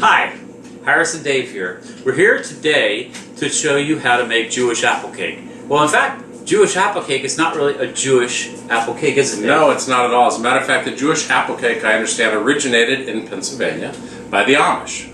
Hi, Harrison Dave here. We're here today to show you how to make Jewish apple cake. Well, in fact, Jewish apple cake is not really a Jewish apple cake, is it? No, it's not at all. As a matter of fact, the Jewish apple cake, I understand, originated in Pennsylvania by the Amish.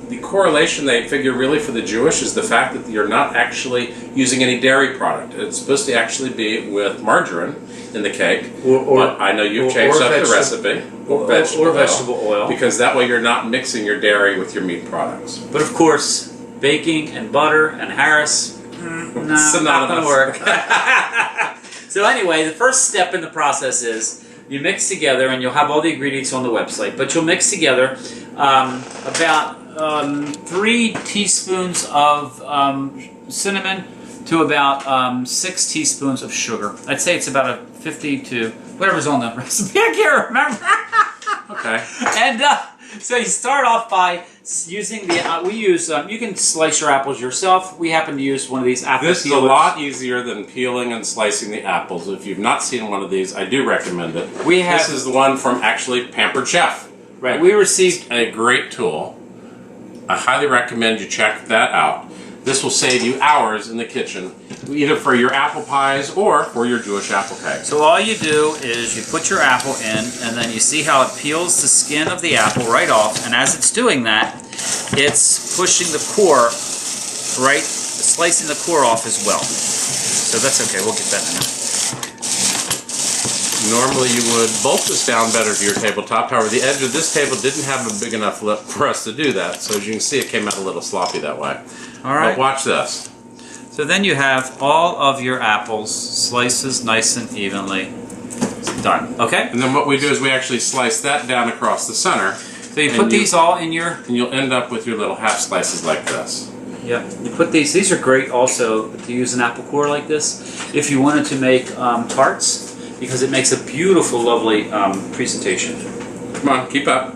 The correlation they figure really for the Jewish is the fact that you're not actually using any dairy product. It's supposed to actually be with margarine in the cake. But I know you've changed up the recipe. Or vegetable oil. Because that way you're not mixing your dairy with your meat products. But of course, baking and butter and Harris, no, not going to work. So anyway, the first step in the process is you mix together, and you'll have all the ingredients on the website, but you'll mix together about 3 teaspoons of cinnamon to about 6 teaspoons of sugar. I'd say it's about a 50 to whatever's on the recipe. I can't remember. Okay. And so you start off by using the, you can slice your apples yourself. We happen to use one of these apple peelers. This is a lot easier than peeling and slicing the apples. If you've not seen one of these, I do recommend it. This is the one from actually Pampered Chef. Right. We received a great tool. I highly recommend you check that out. This will save you hours in the kitchen, either for your apple pies or for your Jewish apple cake. So all you do is you put your apple in, and then you see how it peels the skin of the apple right off, and as it's doing that, it's pushing the core, right, slicing the core off as well. So that's okay, we'll get that in a minute. Normally you would bolt this down better to your tabletop, however the edge of this table didn't have a big enough lip for us to do that, so as you can see it came out a little sloppy that way. Alright. But watch this. So then you have all of your apples, slices nice and evenly. Done. Okay? And then what we do is we actually slice that down across the center. So you put these all in your... And you'll end up with your little half slices like this. Yep. You put these are great also to use an apple core like this if you wanted to make tarts, because it makes a beautiful, lovely presentation. Come on, keep up.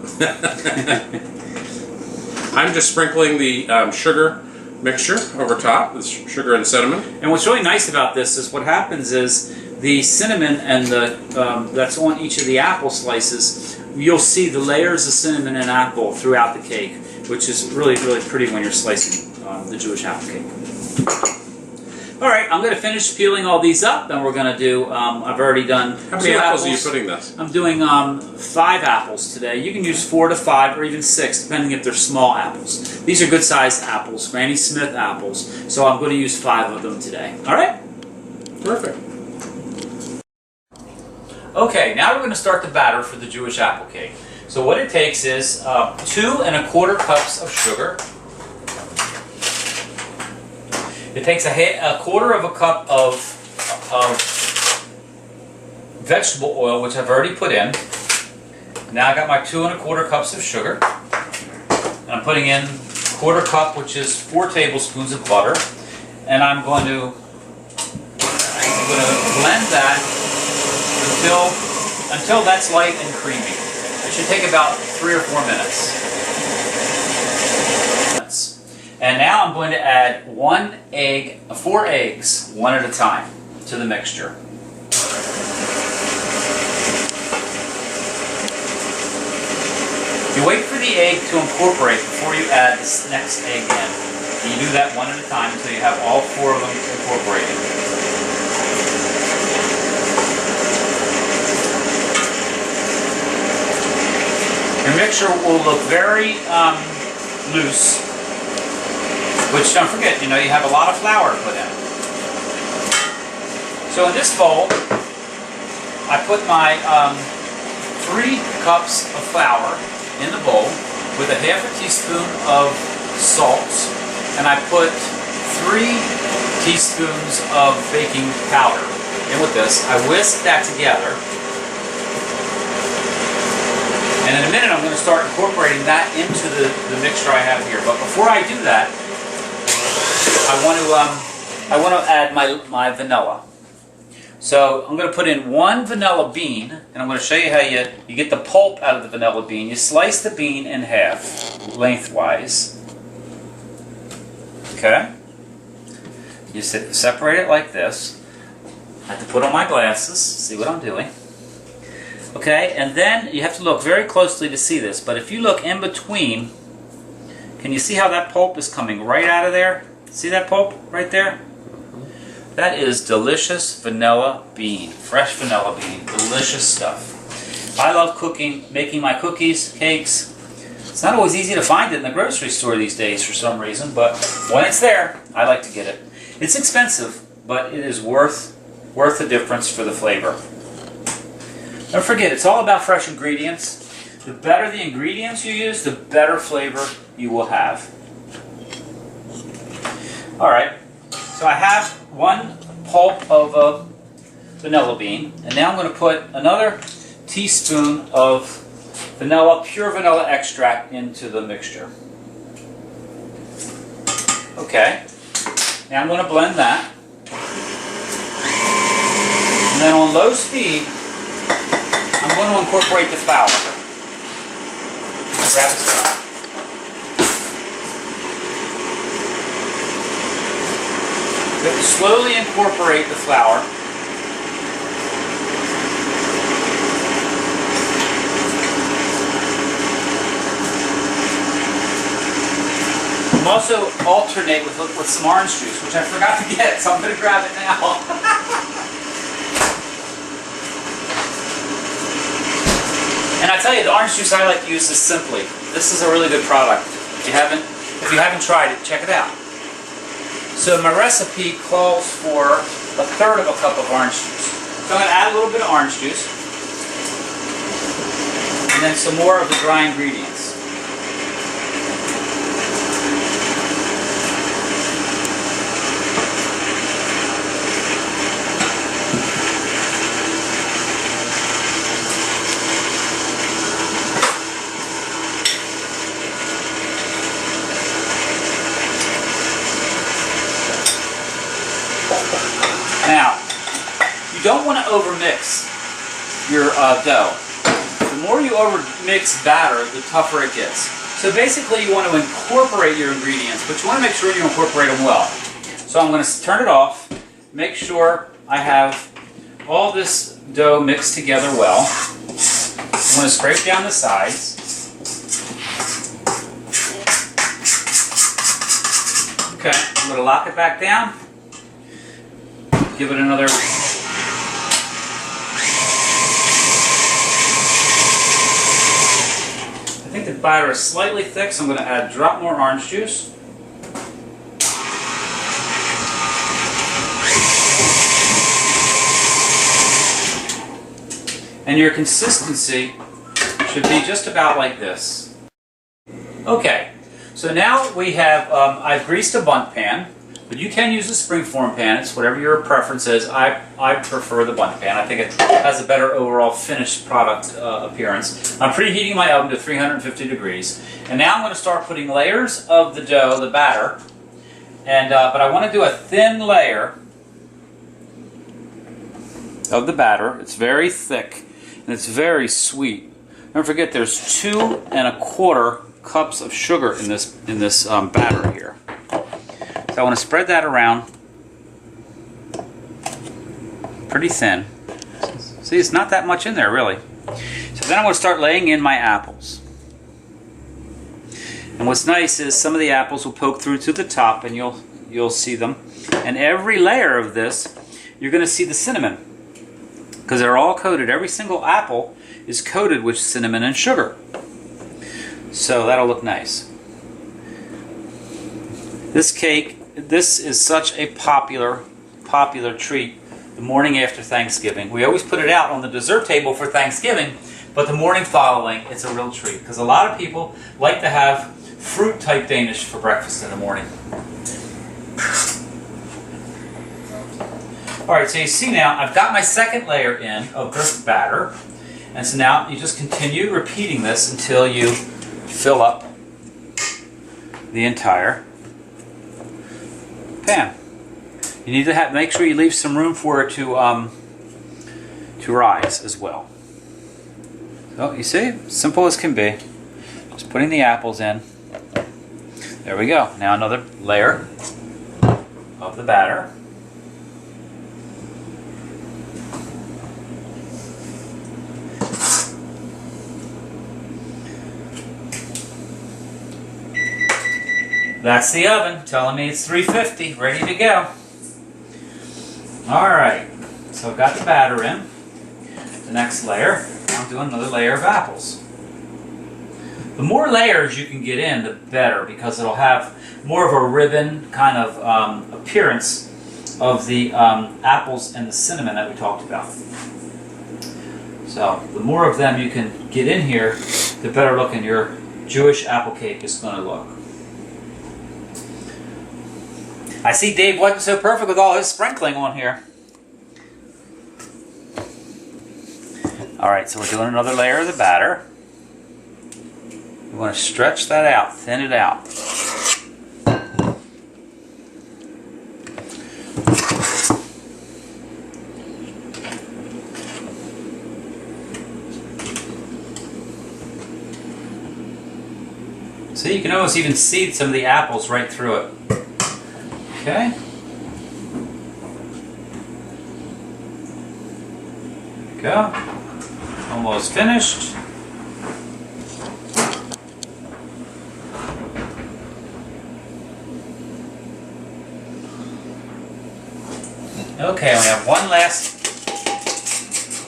I'm just sprinkling the sugar mixture over top, the sugar and cinnamon. And what's really nice about this is what happens is the cinnamon and the that's on each of the apple slices, you'll see the layers of cinnamon and apple throughout the cake, which is really, really pretty when you're slicing the Jewish apple cake. Alright, I'm going to finish peeling all these up, and we're going to do, I've already done 2 apples. How many apples are you putting this? I'm doing 5 apples today. You can use 4 to 5 or even 6, depending if they're small apples. These are good sized apples, Granny Smith apples, so I'm going to use 5 of them today. Alright? Perfect. Okay, now we're going to start the batter for the Jewish apple cake. So what it takes is 2 1/4 cups of sugar. It takes a 1/4 cup of vegetable oil, which I've already put in. Now I got my 2 1/4 cups of sugar. And I'm putting in 1/4 cup, which is 4 tablespoons of butter. And I'm going to blend that until that's light and creamy. It should take about 3 or 4 minutes. And now I'm going to add 4 eggs, one at a time, to the mixture. You wait for the egg to incorporate before you add this next egg in. And you do that one at a time until you have all 4 of them incorporated. Your mixture will look very loose. Which, don't forget, you have a lot of flour put in. So in this bowl, I put my 3 cups of flour in the bowl with a 1/2 teaspoon of salt, and I put 3 teaspoons of baking powder in with this. I whisk that together. And in a minute, I'm going to start incorporating that into the mixture I have here. But before I do that, I want to add my vanilla. So I'm going to put in 1 vanilla bean, and I'm going to show you how you get the pulp out of the vanilla bean. You slice the bean in half, lengthwise. Okay? You separate it like this. I have to put on my glasses, see what I'm doing. Okay, and then you have to look very closely to see this, but if you look in between Can you see how that pulp is coming right out of there? See that pulp right there? That is delicious vanilla bean, fresh vanilla bean, delicious stuff. I love cooking, making my cookies, cakes. It's not always easy to find it in the grocery store these days for some reason, but when it's there, I like to get it. It's expensive, but it is worth the difference for the flavor. Don't forget, it's all about fresh ingredients. The better the ingredients you use, the better flavor you will have. Alright, so I have 1 pulp of a vanilla bean, and now I'm going to put another teaspoon of vanilla, pure vanilla extract into the mixture. Okay, now I'm going to blend that. And then on low speed, I'm going to incorporate the flour. Grab a spoon. You have to slowly incorporate the flour. I'm also alternate with some orange juice, which I forgot to get, so I'm going to grab it now. And I tell you, the orange juice I like to use is Simply. This is a really good product. If you haven't tried it, check it out. So my recipe calls for 1/3 of a cup of orange juice. So I'm going to add a little bit of orange juice, and then some more of the dry ingredients. Now, you don't want to overmix your dough. The more you overmix batter, the tougher it gets. So basically you want to incorporate your ingredients, but you want to make sure you incorporate them well. So I'm going to turn it off, make sure I have all this dough mixed together well. I'm going to scrape down the sides. Okay, I'm going to lock it back down. Give it another. I think the batter is slightly thick, so I'm going to add a drop more orange juice. And your consistency should be just about like this. Okay, so now we have, I've greased a bundt pan. But you can use a springform pan. It's whatever your preference is. I prefer the bundt pan. I think it has a better overall finished product appearance. I'm preheating my oven to 350 degrees. And now I'm going to start putting layers of the dough, the batter. And but I want to do a thin layer of the batter. It's very thick and it's very sweet. Don't forget, there's 2 1/4 cups of sugar in this batter here. So I want to spread that around pretty thin. See, it's not that much in there, really. So then I'm going to start laying in my apples. And what's nice is some of the apples will poke through to the top, and you'll see them. And every layer of this, you're going to see the cinnamon, because they're all coated. Every single apple is coated with cinnamon and sugar. So that'll look nice. This cake. This is such a popular treat the morning after Thanksgiving. We always put it out on the dessert table for Thanksgiving, but the morning following, it's a real treat because a lot of people like to have fruit-type Danish for breakfast in the morning. Alright, so you see now, I've got my second layer in of this batter, and so now you just continue repeating this until you fill up the entire pan. You need to make sure you leave some room for it to rise as well. So you see, simple as can be. Just putting the apples in. There we go. Now another layer of the batter. That's the oven telling me it's 350, ready to go. Alright, so I've got the batter in. The next layer, I'm doing another layer of apples. The more layers you can get in, the better, because it'll have more of a ribbon kind of appearance of the apples and the cinnamon that we talked about. So the more of them you can get in here, the better looking your Jewish apple cake is going to look. I see Dave wasn't so perfect with all his sprinkling on here. Alright, so we're doing another layer of the batter. We want to stretch that out, thin it out. So you can almost even see some of the apples right through it. Okay. There we go. Almost finished. Okay, we have one last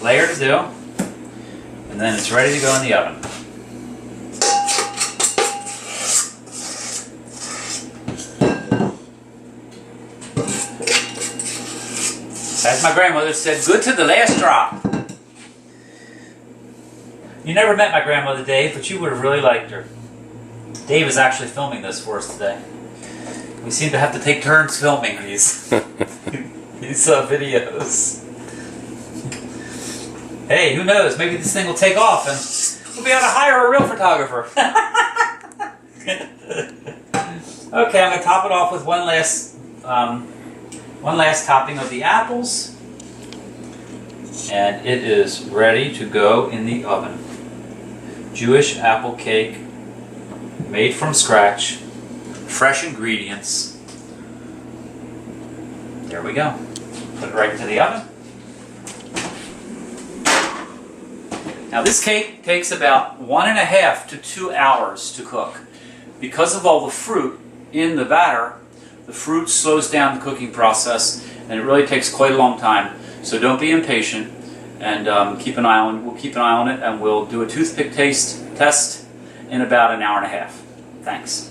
layer to do, and then it's ready to go in the oven. As my grandmother said, good to the last drop. You never met my grandmother, Dave, but you would have really liked her. Dave is actually filming this for us today. We seem to have to take turns filming these videos. Hey, who knows? Maybe this thing will take off and we'll be able to hire a real photographer. Okay, I'm going to top it off with one last topping of the apples. And it is ready to go in the oven. Jewish apple cake, made from scratch, fresh ingredients. There we go. Put it right into the oven. Now this cake takes about 1.5 to 2 hours to cook. Because of all the fruit in the batter, the fruit slows down the cooking process and it really takes quite a long time. So don't be impatient and keep an eye on. We'll keep an eye on it and we'll do a toothpick taste test in about 1.5 hours. Thanks.